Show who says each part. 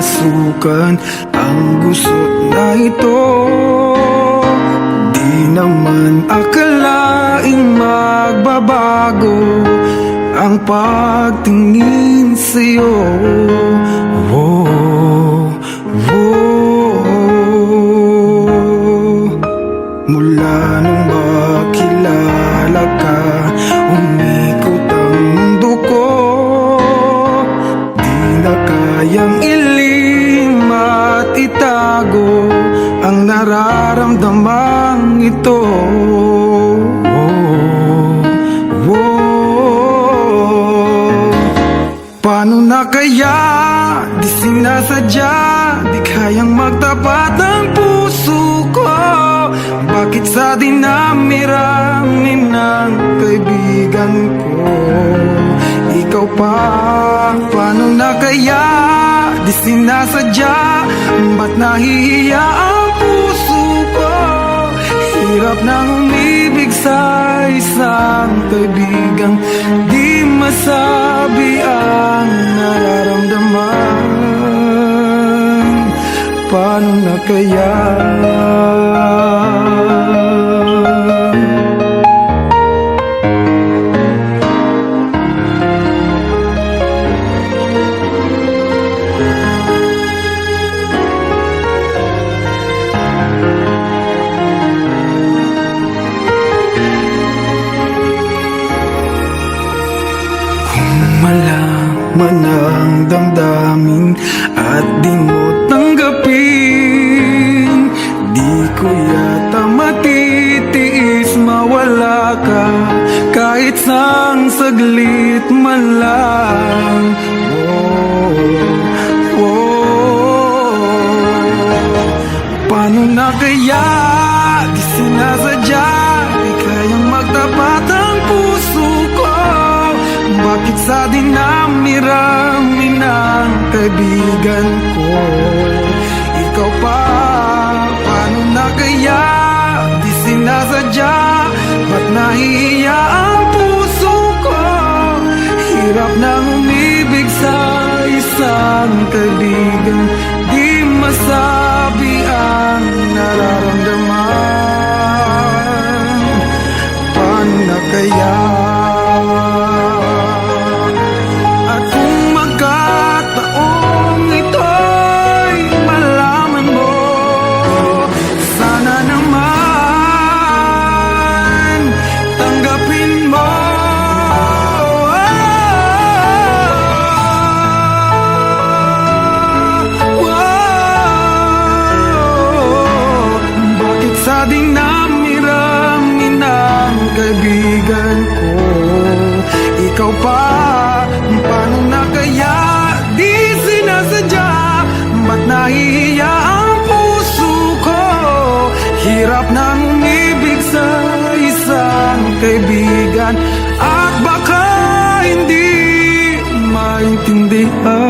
Speaker 1: masukan ang gusot na ito. Di naman akalaing magbabago ang pagtingin sa'yo. Oh, mula nung makilala ka, umikot ang mundo ko. Di na kayang ilim at itago ang nararamdamang ito. Paano na kaya? Di sinasadya, di kayang magtapat ang puso ko. Bakit sa dinami-rami ng kaibigan ko, ikaw pa? Paano na kaya? Di sinasadya, ba't nahihiya ang puso ko? Hirap nang umibig sa isang kaibigang di masabi ang nararamdaman. Paano na kaya? Malaman ang damdamin at di mo tanggapin, di ko yata matitiis mawala ka kahit sang saglit man lang. Paano na kaya? Di sinasadya, di kayang magtapat ang puso ko. Bakit sa dinami-rami ng kaibigan ko, ikaw pa? Paano na kaya? Di sinasadya, ba't nahihiya ang puso ko? Hirap nang umibig sa isang kaibigan di masabi ang nararamdaman. Paano na kaya? Sa dinami-rami ng kaibigan ko, ikaw pa? Paano na kaya? Di sinasadya, ba't nahihiya ang puso ko? Hirap nang umibig sa isang kaibigan at baka hindi maintindihan.